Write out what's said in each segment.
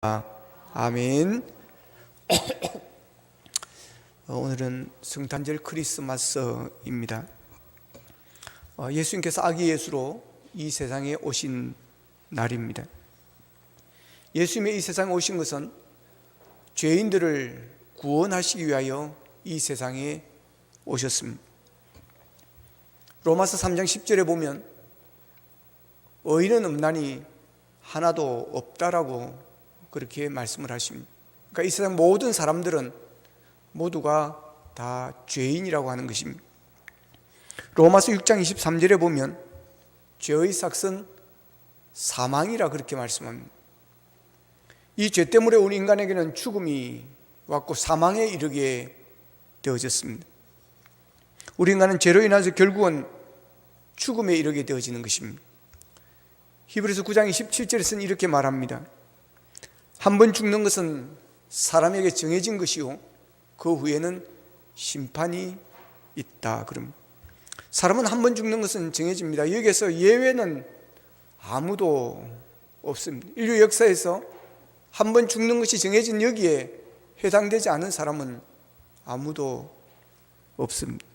아멘. 오늘은 성탄절 크리스마스입니다. 예수님께서 아기 예수로 이 세상에 오신 날입니다. 예수님의 이 세상에 오신 것은 죄인들을 구원하시기 위하여 이 세상에 오셨습니다. 로마서 3장 10절에 보면 의인은 없나니 하나도 없다라고 그렇게 말씀을 하십니다. 그러니까 이 세상 모든 사람들은 모두가 다 죄인이라고 하는 것입니다. 로마서 6장 23절에 보면 죄의 삭은 사망이라 그렇게 말씀합니다. 이 죄 때문에 우리 인간에게는 죽음이 왔고 사망에 이르게 되어졌습니다. 우리 인간은 죄로 인해서 결국은 죽음에 이르게 되어지는 것입니다. 히브리서 9장 27절에서는 이렇게 말합니다. 한 번 죽는 것은 사람에게 정해진 것이요 그 후에는 심판이 있다. 그럼 사람은 한 번 죽는 것은 정해집니다. 여기에서 예외는 아무도 없습니다. 인류 역사에서 한 번 죽는 것이 정해진 여기에 해당되지 않은 사람은 아무도 없습니다.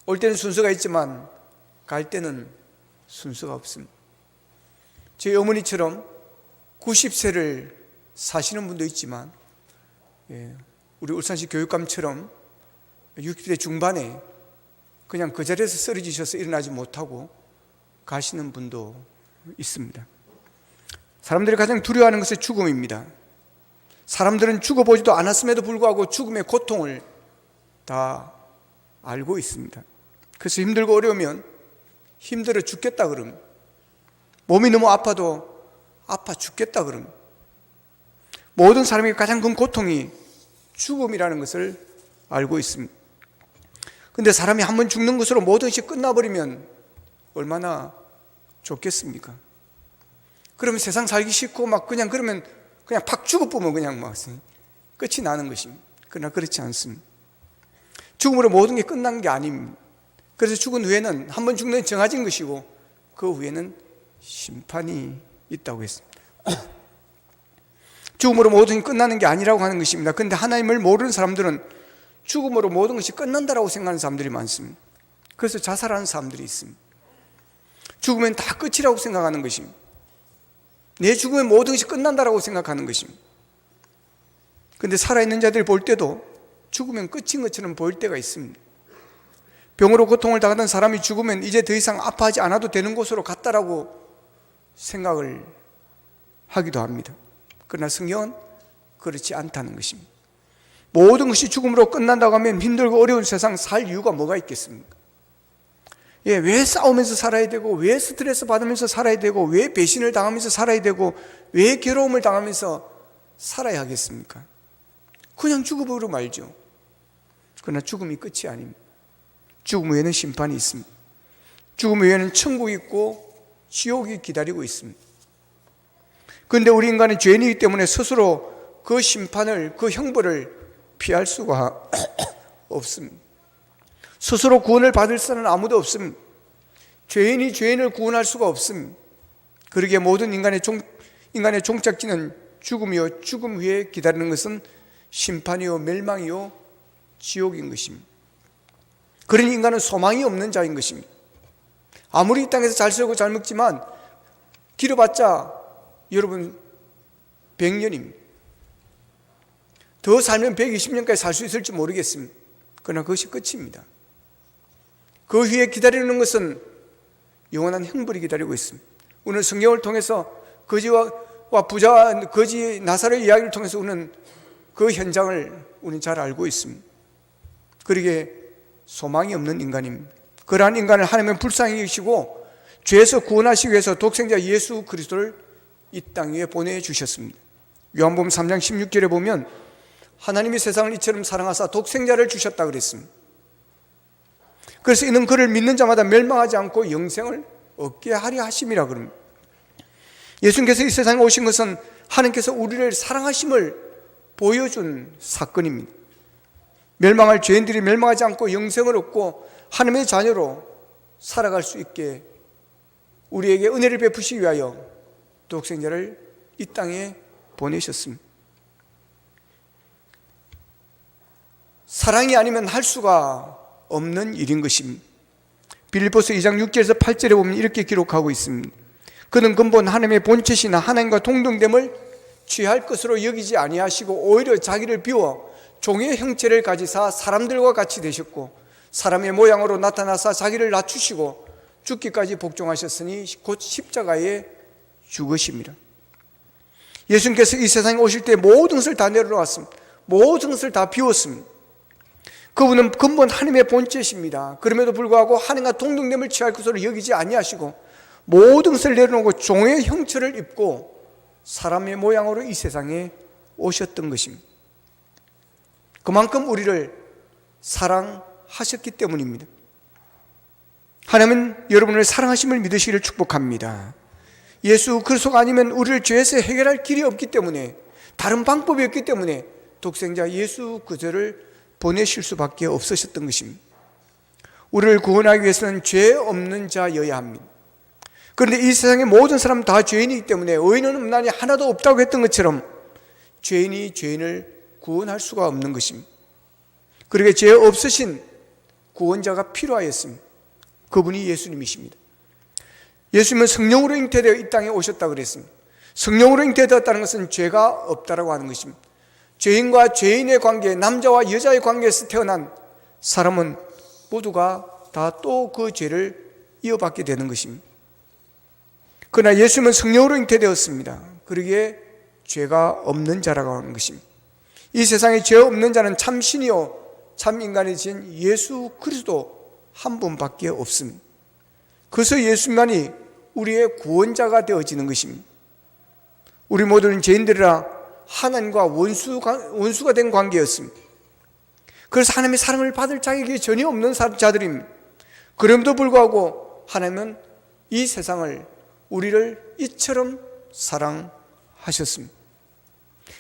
올 때는 순서가 있지만 갈 때는 순서가 없습니다. 제 어머니처럼 90세를 사시는 분도 있지만 우리 울산시 교육감처럼 60대 중반에 그냥 그 자리에서 쓰러지셔서 일어나지 못하고 가시는 분도 있습니다. 사람들이 가장 두려워하는 것은 죽음입니다. 사람들은 죽어보지도 않았음에도 불구하고 죽음의 고통을 다 알고 있습니다. 그래서 힘들고 어려우면 힘들어 죽겠다 그러면, 몸이 너무 아파도 아파 죽겠다 그러면, 모든 사람에게 가장 큰 고통이 죽음이라는 것을 알고 있습니다. 그런데 사람이 한번 죽는 것으로 모든 것이 끝나버리면 얼마나 좋겠습니까? 그러면 세상 살기 싫고 막 그러면 그냥 팍 죽어보면 그냥 막 끝이 나는 것입니다. 그러나 그렇지 않습니다. 죽음으로 모든 게 끝난 게 아닙니다. 그래서 죽은 후에는 한 번 죽는 정해진 것이고 그 후에는 심판이 있다고 했습니다. 죽음으로 모든 게 끝나는 게 아니라고 하는 것입니다. 그런데 하나님을 모르는 사람들은 죽음으로 모든 것이 끝난다라고 생각하는 사람들이 많습니다. 그래서 자살하는 사람들이 있습니다. 죽으면 다 끝이라고 생각하는 것입니다. 내 죽으면 모든 것이 끝난다라고 생각하는 것입니다. 그런데 살아있는 자들이 볼 때도 죽으면 끝인 것처럼 보일 때가 있습니다. 병으로 고통을 당하던 사람이 죽으면 이제 더 이상 아파하지 않아도 되는 곳으로 갔다라고 생각을 하기도 합니다. 그러나 성경은 그렇지 않다는 것입니다. 모든 것이 죽음으로 끝난다고 하면 힘들고 어려운 세상 살 이유가 뭐가 있겠습니까? 왜 싸우면서 살아야 되고, 왜 스트레스 받으면서 살아야 되고, 왜 배신을 당하면서 살아야 되고, 왜 괴로움을 당하면서 살아야 하겠습니까? 그냥 죽어버리고 말죠. 그러나 죽음이 끝이 아닙니다. 죽음 후에는 심판이 있습니다. 죽음 후에는 천국이 있고 지옥이 기다리고 있습니다. 그런데 우리 인간은 죄인이기 때문에 스스로 그 심판을, 그 형벌을 피할 수가 없습니다. 스스로 구원을 받을 사람은 아무도 없습니다. 죄인이 죄인을 구원할 수가 없습니다. 그러기에 모든 인간의 종착지는 죽음이요, 죽음 후에 기다리는 것은 심판이요, 멸망이요, 지옥인 것입니다. 그러니 인간은 소망이 없는 자인 것입니다. 아무리 이 땅에서 잘 살고 잘 먹지만 길어봤자 여러분 100년입니다. 더 살면 120년까지 살 수 있을지 모르겠습니다. 그러나 그것이 끝입니다. 그 후에 기다리는 것은 영원한 형벌이 기다리고 있습니다. 오늘 성경을 통해서 거지와 부자와 거지 나사로의 이야기를 통해서 우리는 그 현장을 우리는 잘 알고 있습니다. 그러기에 소망이 없는 인간입니다. 그러한 인간을 하나님은 불쌍히 여기시고 죄에서 구원하시기 위해서 독생자 예수 그리스도를 이 땅 위에 보내주셨습니다. 요한복음 3장 16절에 보면 하나님이 세상을 이처럼 사랑하사 독생자를 주셨다 그랬습니다. 그래서 이는 그를 믿는 자마다 멸망하지 않고 영생을 얻게 하려 하심이라 그럽니다. 예수님께서 이 세상에 오신 것은 하나님께서 우리를 사랑하심을 보여준 사건입니다. 멸망할 죄인들이 멸망하지 않고 영생을 얻고 하나님의 자녀로 살아갈 수 있게 우리에게 은혜를 베푸시기 위하여 독생자를 이 땅에 보내셨습니다. 사랑이 아니면 할 수가 없는 일인 것입니다. 빌립보서 2장 6절에서 8절에 보면 이렇게 기록하고 있습니다. 그는 근본 하나님의 본체시나 하나님과 동등됨을 취할 것으로 여기지 아니하시고 오히려 자기를 비워 종의 형체를 가지사 사람들과 같이 되셨고 사람의 모양으로 나타나사 자기를 낮추시고 죽기까지 복종하셨으니 곧 십자가에 죽으심이라. 예수님께서 이 세상에 오실 때 모든 것을 다 내려놓았습니다. 모든 것을 다 비웠습니다. 그분은 근본 하나님의 본체십니다. 그럼에도 불구하고 하나님과 동등됨을 취할 것으로 여기지 아니하시고 모든 것을 내려놓고 종의 형체를 입고 사람의 모양으로 이 세상에 오셨던 것입니다. 그만큼 우리를 사랑하셨기 때문입니다. 하나님은 여러분을 사랑하심을 믿으시기를 축복합니다. 예수 그리스도가 아니면 우리를 죄에서 해결할 길이 없기 때문에, 다른 방법이 없기 때문에 독생자 예수 그리스도를 보내실 수밖에 없으셨던 것입니다. 우리를 구원하기 위해서는 죄 없는 자여야 합니다. 그런데 이 세상의 모든 사람 다 죄인이기 때문에 의인은 없나니 하나도 없다고 했던 것처럼 죄인이 죄인을 구원할 수가 없는 것입니다. 그러기에 죄 없으신 구원자가 필요하였습니다. 그분이 예수님이십니다. 예수님은 성령으로 잉태되어 이 땅에 오셨다고 그랬습니다. 성령으로 잉태되었다는 것은 죄가 없다라고 하는 것입니다. 죄인과 죄인의 관계, 남자와 여자의 관계에서 태어난 사람은 모두가 다 또 그 죄를 이어받게 되는 것입니다. 그러나 예수님은 성령으로 잉태되었습니다. 그러기에 죄가 없는 자라고 하는 것입니다. 이 세상에 죄 없는 자는 참 신이요 참 인간이신 예수 그리스도 한 분밖에 없습니다. 그래서 예수님만이 우리의 구원자가 되어지는 것입니다. 우리 모두는 죄인들이라 하나님과 원수가 된 관계였습니다. 그래서 하나님의 사랑을 받을 자격이 전혀 없는 자들입니다. 그럼에도 불구하고 하나님은 이 세상을, 우리를 이처럼 사랑하셨습니다.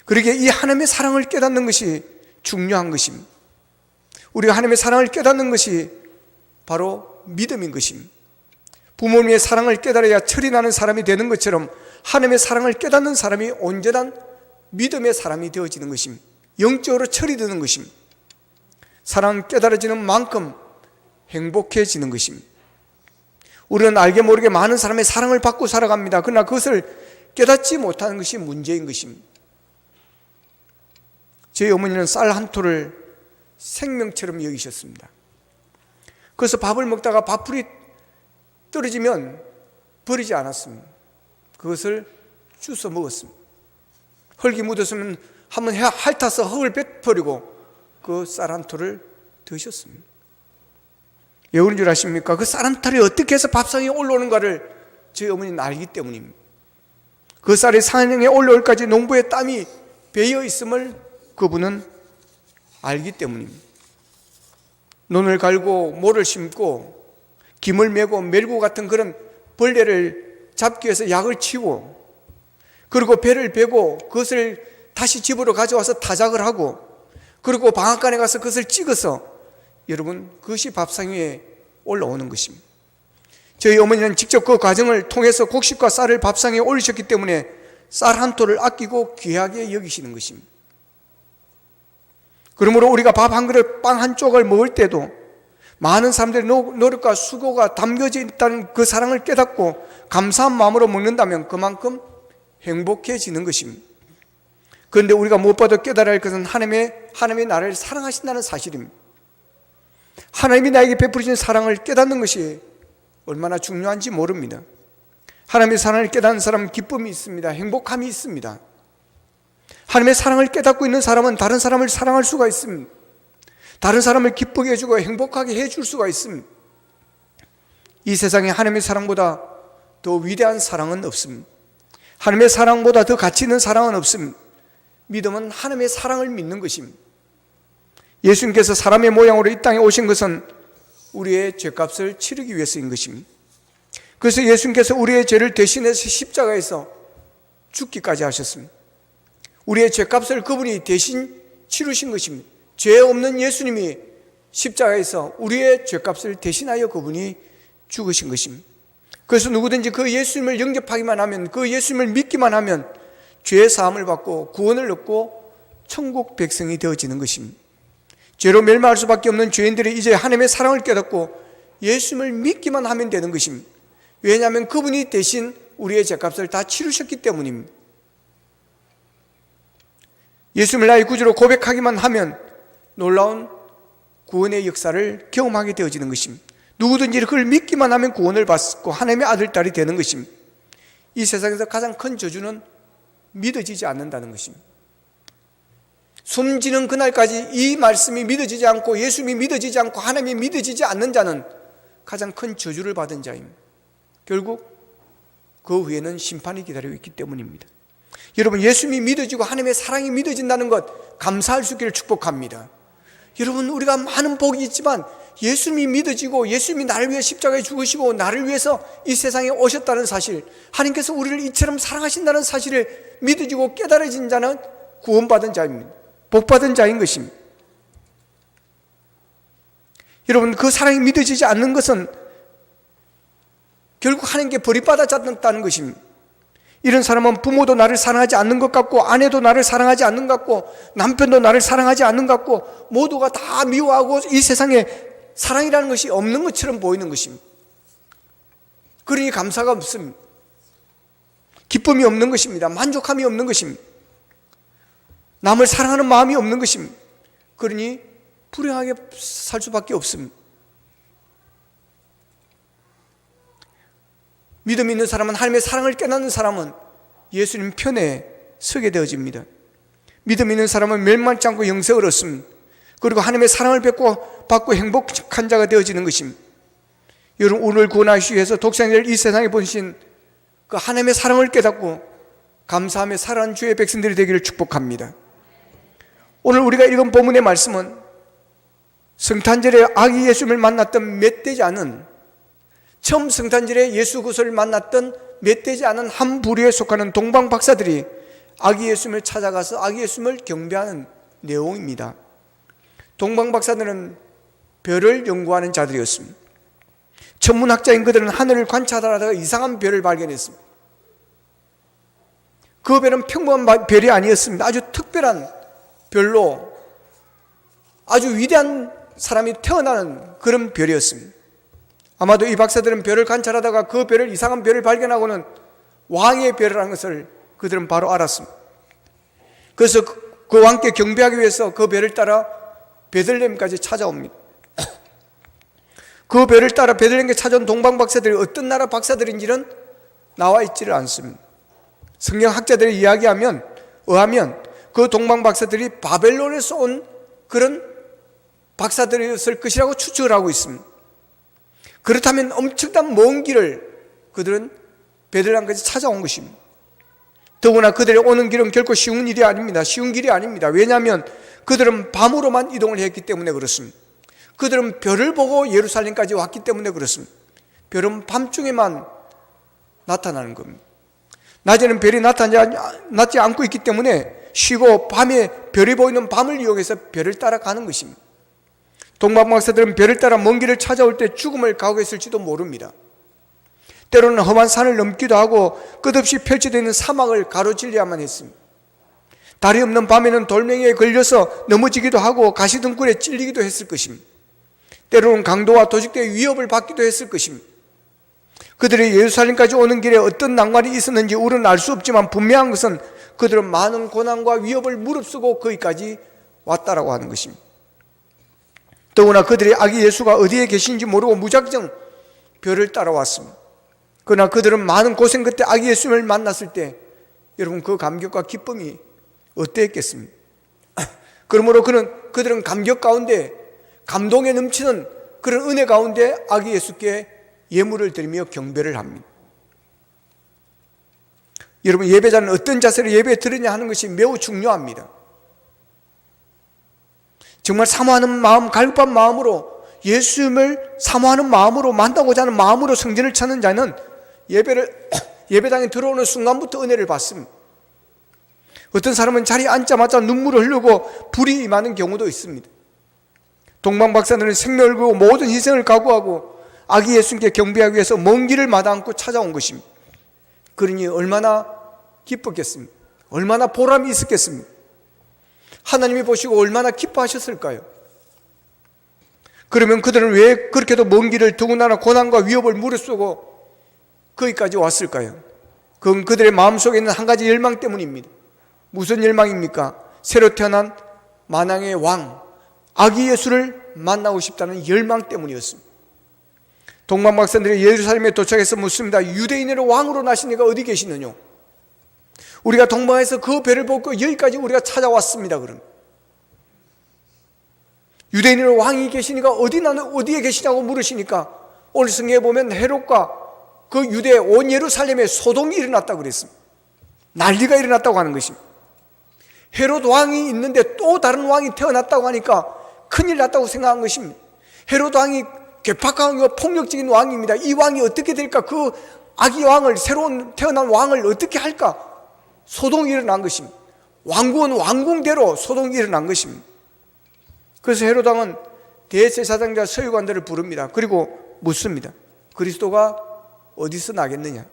그러기에 이 하나님의 사랑을 깨닫는 것이 중요한 것입니다. 우리가 하나님의 사랑을 깨닫는 것이 바로 믿음인 것입니다. 부모님의 사랑을 깨달아야 철이 나는 사람이 되는 것처럼 하나님의 사랑을 깨닫는 사람이 온전한 믿음의 사람이 되어지는 것입니다. 영적으로 철이 드는 것입니다. 사랑 깨달아지는 만큼 행복해지는 것입니다. 우리는 알게 모르게 많은 사람의 사랑을 받고 살아갑니다. 그러나 그것을 깨닫지 못하는 것이 문제인 것입니다. 저희 어머니는 쌀 한 톨을 생명처럼 여기셨습니다. 그래서 밥을 먹다가 밥풀이 떨어지면 버리지 않았습니다. 그것을 주워 먹었습니다. 흙이 묻었으면 한번 핥아서 흙을 빼버리고 그 쌀 한 톨을 드셨습니다. 왜 그런 줄 아십니까? 그 쌀 한 톨이 어떻게 해서 밥상에 올라오는가를 저희 어머니는 알기 때문입니다. 그 쌀이 상에 올라올까지 농부의 땀이 배어 있음을 그분은 알기 때문입니다. 논을 갈고 모를 심고 김을 메고 멜구 같은 그런 벌레를 잡기 위해서 약을 치고, 그리고 배를 베고 그것을 다시 집으로 가져와서 타작을 하고, 그리고 방앗간에 가서 그것을 찍어서, 여러분, 그것이 밥상 위에 올라오는 것입니다. 저희 어머니는 직접 그 과정을 통해서 곡식과 쌀을 밥상에 올리셨기 때문에 쌀 한 톨을 아끼고 귀하게 여기시는 것입니다. 그러므로 우리가 밥 한 그릇, 빵 한 쪽을 먹을 때도 많은 사람들의 노력과 수고가 담겨져 있다는 그 사랑을 깨닫고 감사한 마음으로 먹는다면 그만큼 행복해지는 것입니다. 그런데 우리가 무엇보다 깨달아야 할 것은 하나님의 나라를 사랑하신다는 사실입니다. 하나님이 나에게 베풀으신 사랑을 깨닫는 것이 얼마나 중요한지 모릅니다. 하나님의 사랑을 깨닫는 사람은 기쁨이 있습니다. 행복함이 있습니다. 하나님의 사랑을 깨닫고 있는 사람은 다른 사람을 사랑할 수가 있습니다. 다른 사람을 기쁘게 해주고 행복하게 해줄 수가 있습니다. 이 세상에 하나님의 사랑보다 더 위대한 사랑은 없습니다. 하나님의 사랑보다 더 가치 있는 사랑은 없습니다. 믿음은 하나님의 사랑을 믿는 것입니다. 예수님께서 사람의 모양으로 이 땅에 오신 것은 우리의 죄값을 치르기 위해서인 것입니다. 그래서 예수님께서 우리의 죄를 대신해서 십자가에서 죽기까지 하셨습니다. 우리의 죄값을 그분이 대신 치르신 것입니다. 죄 없는 예수님이 십자가에서 우리의 죄값을 대신하여 그분이 죽으신 것입니다. 그래서 누구든지 그 예수님을 영접하기만 하면, 그 예수님을 믿기만 하면 죄의 사함을 받고 구원을 얻고 천국 백성이 되어지는 것입니다. 죄로 멸망할 수밖에 없는 죄인들이 이제 하나님의 사랑을 깨닫고 예수님을 믿기만 하면 되는 것입니다. 왜냐하면 그분이 대신 우리의 죄값을 다 치르셨기 때문입니다. 예수님을 나의 구주로 고백하기만 하면 놀라운 구원의 역사를 경험하게 되어지는 것입니다. 누구든지 그걸 믿기만 하면 구원을 받고 하나님의 아들, 딸이 되는 것입니다. 이 세상에서 가장 큰 저주는 믿어지지 않는다는 것입니다. 숨지는 그날까지 이 말씀이 믿어지지 않고 예수님이 믿어지지 않고 하나님이 믿어지지 않는 자는 가장 큰 저주를 받은 자입니다. 결국 그 후에는 심판이 기다리고 있기 때문입니다. 여러분, 예수님이 믿어지고 하나님의 사랑이 믿어진다는 것 감사할 수 있기를 축복합니다. 여러분, 우리가 많은 복이 있지만 예수님이 믿어지고 예수님이 나를 위해 십자가에 죽으시고 나를 위해서 이 세상에 오셨다는 사실, 하나님께서 우리를 이처럼 사랑하신다는 사실을 믿어지고 깨달아진 자는 구원받은 자입니다. 복받은 자인 것입니다. 여러분, 그 사랑이 믿어지지 않는 것은 결국 하나님께 버림받았다는 것입니다. 이런 사람은 부모도 나를 사랑하지 않는 것 같고, 아내도 나를 사랑하지 않는 것 같고, 남편도 나를 사랑하지 않는 것 같고, 모두가 다 미워하고 이 세상에 사랑이라는 것이 없는 것처럼 보이는 것입니다. 그러니 감사가 없습니다. 기쁨이 없는 것입니다. 만족함이 없는 것입니다. 남을 사랑하는 마음이 없는 것입니다. 그러니 불행하게 살 수밖에 없습니다. 믿음 있는 사람은, 하나님의 사랑을 깨닫는 사람은 예수님 편에 서게 되어집니다. 믿음 있는 사람은 멸망치 않고 영생을 얻습니다. 그리고 하나님의 사랑을 받고 행복한 자가 되어지는 것입니다. 여러분, 오늘 구원하시기 위해서 독생자를 이 세상에 보내신 그 하나님의 사랑을 깨닫고 감사하며 살아가는 주의 백성들이 되기를 축복합니다. 오늘 우리가 읽은 본문의 말씀은 성탄절에 아기 예수님을 만났던 멧되지 않은, 처음 성탄절에 예수 그리스도를 만났던 멧되지 않은 한 부류에 속하는 동방 박사들이 아기 예수님을 찾아가서 아기 예수님을 경배하는 내용입니다. 동방 박사들은 별을 연구하는 자들이었습니다. 천문학자인 그들은 하늘을 관찰하다가 이상한 별을 발견했습니다. 그 별은 평범한 별이 아니었습니다. 아주 특별한 별로 아주 위대한 사람이 태어나는 그런 별이었습니다. 아마도 이 박사들은 별을 관찰하다가 그 별을, 이상한 별을 발견하고는 왕의 별이라는 것을 그들은 바로 알았습니다. 그래서 그 왕께 경배하기 위해서 그 별을 따라 베들레헴까지 찾아옵니다. 그 별을 따라 베들레헴에 찾아온 동방 박사들이 어떤 나라 박사들인지는 나와 있지를 않습니다. 성경학자들의 이야기하면 의하면 그 동방 박사들이 바벨론에서 온 그런 박사들이었을 것이라고 추측을 하고 있습니다. 그렇다면 엄청난 먼 길을 그들은 베들레헴까지 찾아온 것입니다. 더구나 그들이 오는 길은 결코 쉬운 일이 아닙니다. 쉬운 길이 아닙니다. 왜냐하면 그들은 밤으로만 이동을 했기 때문에 그렇습니다. 그들은 별을 보고 예루살렘까지 왔기 때문에 그렇습니다. 별은 밤중에만 나타나는 겁니다. 낮에는 별이 나타나지 않고 있기 때문에 쉬고 밤에 별이 보이는 밤을 이용해서 별을 따라가는 것입니다. 동방 박사들은 별을 따라 먼 길을 찾아올 때 죽음을 각오했을지도 모릅니다. 때로는 험한 산을 넘기도 하고 끝없이 펼쳐져 있는 사막을 가로질러야만 했습니다. 달이 없는 밤에는 돌멩이에 걸려서 넘어지기도 하고 가시등굴에 찔리기도 했을 것입니다. 때로는 강도와 도적들의 위협을 받기도 했을 것입니다. 그들이 예루살렘까지 오는 길에 어떤 낭만이 있었는지 우리는 알 수 없지만 분명한 것은 그들은 많은 고난과 위협을 무릅쓰고 거기까지 왔다라고 하는 것입니다. 더구나 그들이 아기 예수가 어디에 계신지 모르고 무작정 별을 따라왔습니다. 그러나 그들은 많은 고생 끝에 아기 예수님을 만났을 때 여러분, 그 감격과 기쁨이 어땠겠습니까? 그러므로 그들은 감격 가운데, 감동에 넘치는 그런 은혜 가운데 아기 예수께 예물을 드리며 경배를 합니다. 여러분, 예배자는 어떤 자세로 예배에 드리냐 하는 것이 매우 중요합니다. 정말 사모하는 마음, 갈급한 마음으로, 예수님을 사모하는 마음으로, 만나고자 하는 마음으로 성전을 찾는 자는 예배당에 들어오는 순간부터 은혜를 받습니다. 어떤 사람은 자리에 앉자마자 눈물을 흘리고 불이 임하는 경우도 있습니다. 동방 박사들은 생명을 걸고 모든 희생을 각오하고 아기 예수님께 경배하기 위해서 먼 길을 마다 않고 찾아온 것입니다. 그러니 얼마나 기뻤겠습니까? 얼마나 보람이 있었겠습니까? 하나님이 보시고 얼마나 기뻐하셨을까요? 그러면 그들은 왜 그렇게도 먼 길을 더군다나 고난과 위협을 무릅쓰고 거기까지 왔을까요? 그건 그들의 마음속에 있는 한 가지 열망 때문입니다. 무슨 열망입니까? 새로 태어난 만왕의 왕, 아기 예수를 만나고 싶다는 열망 때문이었습니다. 동방 박사들이 예루살렘에 도착해서 묻습니다. 유대인의 왕으로 나신 이가 어디 계시느냐? 우리가 동방에서 그 배를 보고 여기까지 우리가 찾아왔습니다. 그럼 유대인의 왕이 계시니까 어디에 계시냐고 물으시니까 오늘 성경에 보면 헤롯과 그 유대 온 예루살렘에 소동이 일어났다고 그랬습니다. 난리가 일어났다고 하는 것입니다. 헤롯 왕이 있는데 또 다른 왕이 태어났다고 하니까 큰일 났다고 생각한 것입니다. 헤롯 왕이 괴팍하고 폭력적인 왕입니다. 이 왕이 어떻게 될까? 그 아기 왕을, 새로운 태어난 왕을 어떻게 할까? 소동이 일어난 것입니다. 왕국은 왕궁대로 소동이 일어난 것입니다. 그래서 헤롯 왕은 대제사장과 서기관들을 부릅니다. 그리고 묻습니다. 그리스도가 어디서 나겠느냐?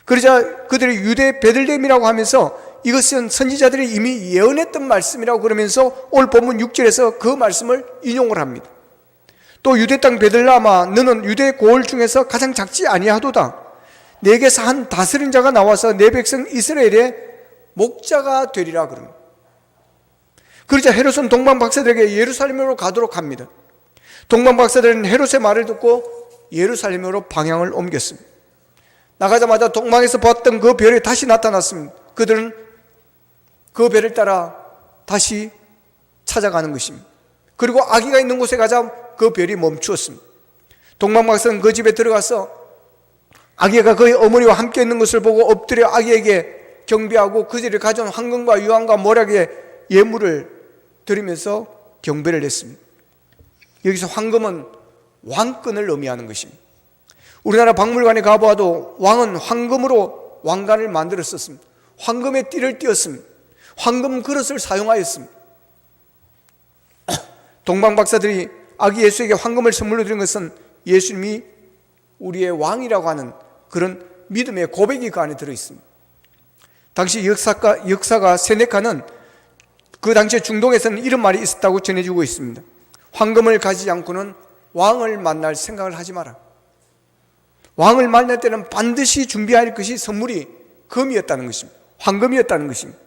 그러자 그들이 유대 베들레헴이라고 하면서 이것은 선지자들이 이미 예언했던 말씀이라고 그러면서 오늘 본문 6절에서 그 말씀을 인용을 합니다. 또 유대 땅 베들레헴아 너는 유대 고을 중에서 가장 작지 아니하도다. 내게서 한 다스린 자가 나와서 내 백성 이스라엘의 목자가 되리라 그럽니다. 그러자 헤롯은 동방 박사들에게 예루살렘으로 가도록 합니다. 동방 박사들은 헤롯의 말을 듣고 예루살렘으로 방향을 옮겼습니다. 나가자마자 동방에서 봤던 그 별이 다시 나타났습니다. 그들은 그 별을 따라 다시 찾아가는 것입니다. 그리고 아기가 있는 곳에 가자 그 별이 멈추었습니다. 동방 박사는 그 집에 들어가서 아기가 그의 어머니와 함께 있는 것을 보고 엎드려 아기에게 경배하고 그 집에 가져온 황금과 유황과 모략의 예물을 드리면서 경배를 했습니다. 여기서 황금은 왕권을 의미하는 것입니다. 우리나라 박물관에 가보아도 왕은 황금으로 왕관을 만들었었습니다. 황금의 띠를 띄었습니다. 황금 그릇을 사용하였습니다. 동방 박사들이 아기 예수에게 황금을 선물로 드린 것은 예수님이 우리의 왕이라고 하는 그런 믿음의 고백이 그 안에 들어있습니다. 당시 역사가 세네카는 그 당시에 중동에서는 이런 말이 있었다고 전해지고 있습니다. 황금을 가지지 않고는 왕을 만날 생각을 하지 마라. 왕을 만날 때는 반드시 준비할 것이 선물이 금이었다는 것입니다. 황금이었다는 것입니다.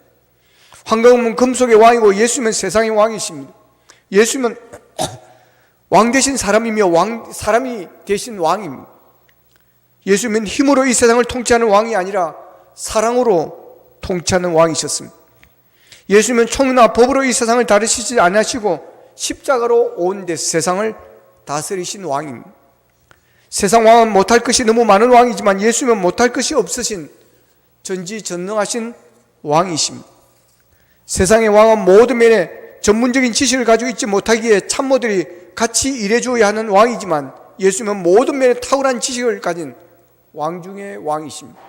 황금은 금속의 왕이고 예수님은 세상의 왕이십니다. 예수님은 왕 대신 사람이며 사람이 대신 왕입니다. 예수님은 힘으로 이 세상을 통치하는 왕이 아니라 사랑으로 통치하는 왕이셨습니다. 예수님은 총이나 법으로 이 세상을 다루시지 않으시고 십자가로 온 데 세상을 다스리신 왕입니다. 세상 왕은 못할 것이 너무 많은 왕이지만 예수님은 못할 것이 없으신 전지전능하신 왕이십니다. 세상의 왕은 모든 면에 전문적인 지식을 가지고 있지 못하기에 참모들이 같이 일해줘야 하는 왕이지만 예수님은 모든 면에 탁월한 지식을 가진 왕 중의 왕이십니다.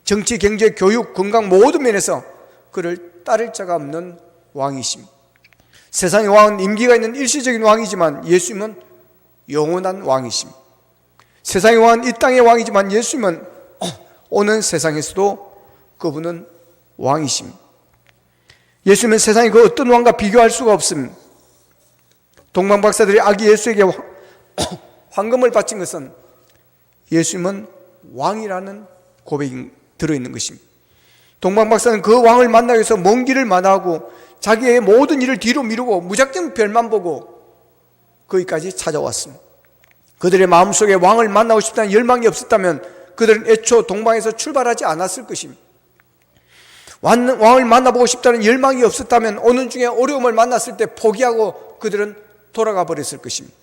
정치, 경제, 교육, 건강 모든 면에서 그를 따를 자가 없는 왕이십니다. 세상의 왕은 임기가 있는 일시적인 왕이지만 예수님은 영원한 왕이십니다. 세상의 왕은 이 땅의 왕이지만 예수님은 오는 세상에서도 그분은 왕이십니다. 예수님은 세상의 그 어떤 왕과 비교할 수가 없습니다. 동방 박사들이 아기 예수에게 황금을 바친 것은 예수님은 왕이라는 고백이 들어있는 것입니다. 동방 박사는 그 왕을 만나기 위해서 먼 길을 마다하고 자기의 모든 일을 뒤로 미루고 무작정 별만 보고 거기까지 찾아왔습니다. 그들의 마음속에 왕을 만나고 싶다는 열망이 없었다면 그들은 애초 동방에서 출발하지 않았을 것입니다. 왕을 만나보고 싶다는 열망이 없었다면 오는 중에 어려움을 만났을 때 포기하고 그들은 돌아가 버렸을 것입니다.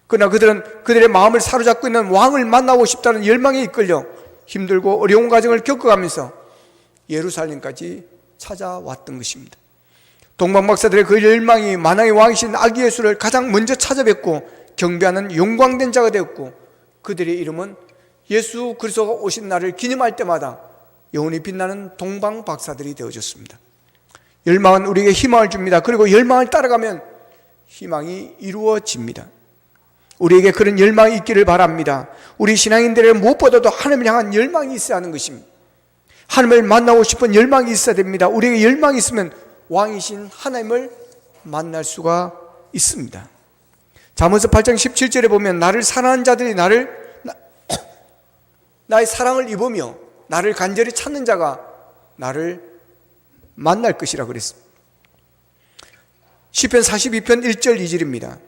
그러나 그들은 그들의 마음을 사로잡고 있는 왕을 만나고 싶다는 열망에 이끌려 힘들고 어려운 과정을 겪어가면서 예루살렘까지 찾아왔던 것입니다. 동방 박사들의 그 열망이 만왕의 왕이신 아기 예수를 가장 먼저 찾아뵙고 경배하는 영광된 자가 되었고 그들의 이름은 예수 그리스도가 오신 날을 기념할 때마다 영원히 빛나는 동방 박사들이 되어졌습니다. 열망은 우리에게 희망을 줍니다. 그리고 열망을 따라가면 희망이 이루어집니다. 우리에게 그런 열망이 있기를 바랍니다. 우리 신앙인들의 무엇보다도 하나님을 향한 열망이 있어야 하는 것입니다. 하나님을 만나고 싶은 열망이 있어야 됩니다. 우리에게 열망이 있으면 왕이신 하나님을 만날 수가 있습니다. 잠언서 8장 17절에 보면 나를 사랑하는 자들이 나의 사랑을 입으며 나를 간절히 찾는 자가 나를 만날 것이라 그랬습니다. 시편 42편 1절 2절입니다.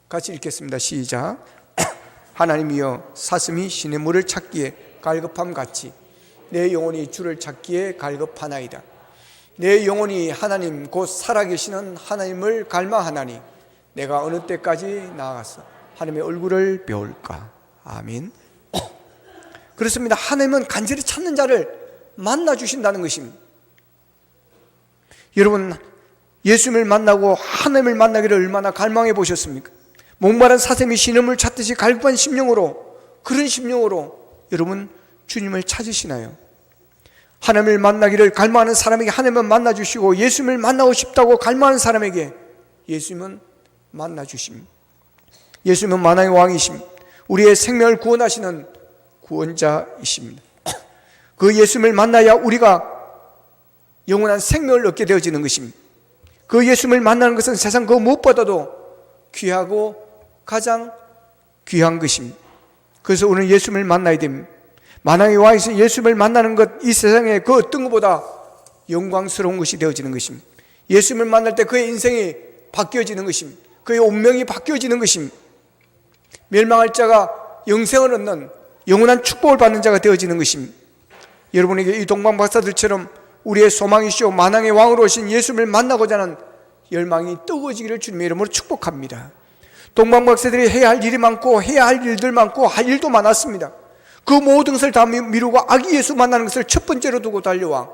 같이 읽겠습니다. 시작. 하나님이여 사슴이 시냇물을 찾기에 갈급함 같이 내 영혼이 주를 찾기에 갈급하나이다. 내 영혼이 하나님 곧 살아계시는 하나님을 갈망하나니 내가 어느 때까지 나아가서 하나님의 얼굴을 배울까. 아멘. 그렇습니다. 하나님은 간절히 찾는 자를 만나 주신다는 것입니다. 여러분, 예수님을 만나고 하나님을 만나기를 얼마나 갈망해 보셨습니까? 목마른 사슴이 시냇물을 찾듯이 갈급한 심령으로, 그런 심령으로 여러분 주님을 찾으시나요? 하나님을 만나기를 갈망하는 사람에게 하나님은 만나 주시고, 예수님을 만나고 싶다고 갈망하는 사람에게 예수님은 만나 주십니다. 예수님은 만왕의 왕이십니다. 우리의 생명을 구원하시는 구원자이십니다. 그 예수님을 만나야 우리가 영원한 생명을 얻게 되어지는 것입니다. 그 예수님을 만나는 것은 세상 그 무엇보다도 귀하고 가장 귀한 것입니다. 그래서 오늘 예수님을 만나야 됩니다. 만왕의 왕이신 예수님을 만나는 것, 이 세상에 그 어떤 것보다 영광스러운 것이 되어지는 것입니다. 예수님을 만날 때 그의 인생이 바뀌어지는 것입니다. 그의 운명이 바뀌어지는 것입니다. 멸망할 자가 영생을 얻는 영원한 축복을 받는 자가 되어지는 것입니다. 여러분에게 이 동방박사들처럼 우리의 소망이시오 만왕의 왕으로 오신 예수님을 만나고자 하는 열망이 뜨거워지기를 주님의 이름으로 축복합니다. 동방박사들이 해야 할 일이 많고 해야 할 일들 많고 할 일도 많았습니다. 그 모든 것을 다 미루고 아기 예수 만나는 것을 첫 번째로 두고 달려와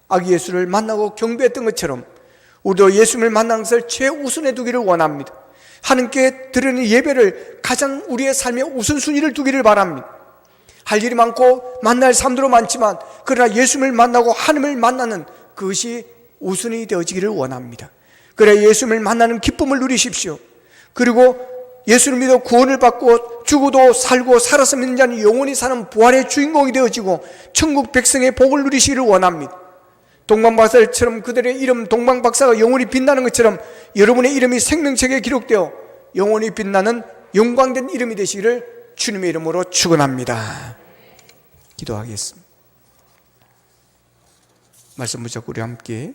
아기 예수를 만나고 경배했던 것처럼 우리도 예수님을 만나는 것을 최우선에 두기를 원합니다. 하나님께 드리는 예배를 가장 우리의 삶의 우선순위를 두기를 바랍니다. 할 일이 많고 만날 사람도 많지만 그러나 예수님을 만나고 하나님을 만나는 그것이 우선이 되어지기를 원합니다. 그래 예수님을 만나는 기쁨을 누리십시오. 그리고 예수를 믿어 구원을 받고 죽어도 살고 살아서 믿는 자는 영원히 사는 부활의 주인공이 되어지고 천국 백성의 복을 누리시기를 원합니다. 동방박사처럼 그들의 이름 동방박사가 영원히 빛나는 것처럼 여러분의 이름이 생명책에 기록되어 영원히 빛나는 영광된 이름이 되시기를 주님의 이름으로 축원합니다. 기도하겠습니다. 말씀 붙잡고 우리 함께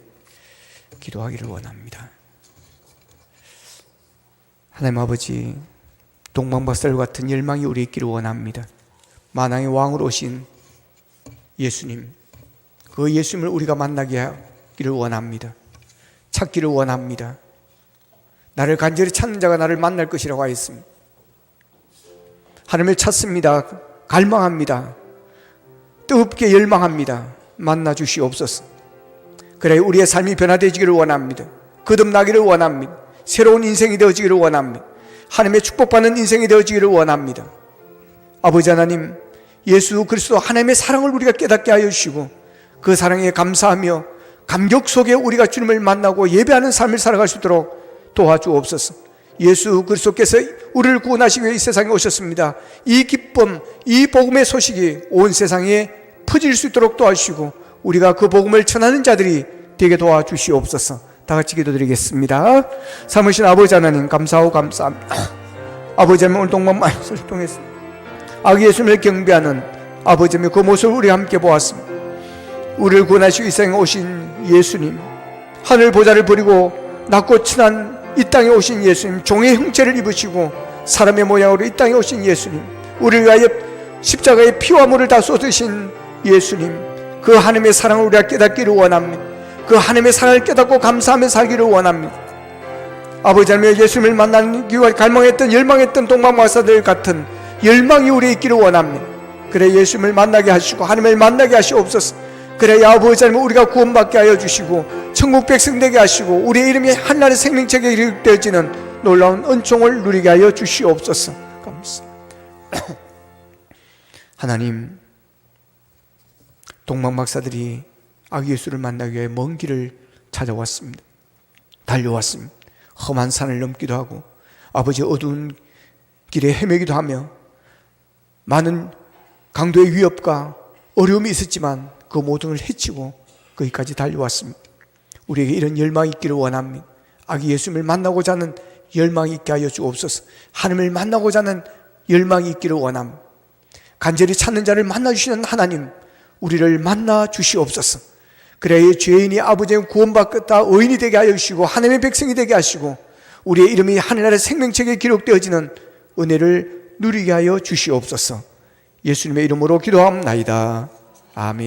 기도하기를 원합니다. 하나님 아버지, 동방박사들 같은 열망이 우리에 있기를 원합니다. 만왕의 왕으로 오신 예수님, 그 예수님을 우리가 만나게 하기를 원합니다. 찾기를 원합니다. 나를 간절히 찾는 자가 나를 만날 것이라고 하였습니다. 하나님을 찾습니다. 갈망합니다. 뜨겁게 열망합니다. 만나 주시옵소서. 그래 우리의 삶이 변화되지기를 원합니다. 거듭나기를 원합니다. 새로운 인생이 되어지기를 원합니다. 하나님의 축복받는 인생이 되어지기를 원합니다. 아버지 하나님, 예수 그리스도 하나님의 사랑을 우리가 깨닫게 하여 주시고 그 사랑에 감사하며 감격 속에 우리가 주님을 만나고 예배하는 삶을 살아갈 수 있도록 도와주옵소서. 예수 그리스도께서 우리를 구원하시기 위해 이 세상에 오셨습니다. 이 기쁨, 이 복음의 소식이 온 세상에 퍼질 수 있도록 도와주시고 우리가 그 복음을 전하는 자들이 되게 도와주시옵소서. 다 같이 기도드리겠습니다. 삼으신 아버지 하나님 감사하고 감사합니다. 아버지 하나님 오늘 동방 말씀을 통해서 아기 예수님을 경배하는 아버지 하나님 그 모습을 우리 함께 보았습니다. 우리를 구원하시고 이 세상에 오신 예수님, 하늘 보좌를 버리고 낮고 친한 이 땅에 오신 예수님, 종의 형체를 입으시고 사람의 모양으로 이 땅에 오신 예수님, 우리를 위하여 십자가의 피와 물을 다 쏟으신 예수님, 그 하나님의 사랑을 우리가 깨닫기를 원합니다. 그 하나님의 사랑을 깨닫고 감사하며 살기를 원합니다. 아버지 하나님, 예수님을 만나는 기와 갈망했던 열망했던 동방박사들 같은 열망이 우리에 있기를 원합니다. 그래 예수님을 만나게 하시고 하나님을 만나게 하시옵소서. 그래 아버지 하나님, 우리가 구원받게 하여 주시고 천국 백성 되게 하시고 우리의 이름이 하늘의 생명책에 기록되어지는 놀라운 은총을 누리게 하여 주시옵소서. 감사합니다. 하나님, 동방박사들이 아기 예수를 만나기 위해 먼 길을 찾아왔습니다. 달려왔습니다. 험한 산을 넘기도 하고 아버지 어두운 길에 헤매기도 하며 많은 강도의 위협과 어려움이 있었지만 그 모든 걸 헤치고 거기까지 달려왔습니다. 우리에게 이런 열망이 있기를 원합니다. 아기 예수님을 만나고자 하는 열망이 있게 하여 주옵소서. 하나님을 만나고자 하는 열망이 있기를 원합니다. 간절히 찾는 자를 만나주시는 하나님, 우리를 만나 주시옵소서. 그래야 죄인이 아버지의 구원받겠다 의인이 되게 하여 주시고 하나님의 백성이 되게 하시고 우리의 이름이 하늘나라의 생명책에 기록되어지는 은혜를 누리게 하여 주시옵소서. 예수님의 이름으로 기도합나이다. 아멘.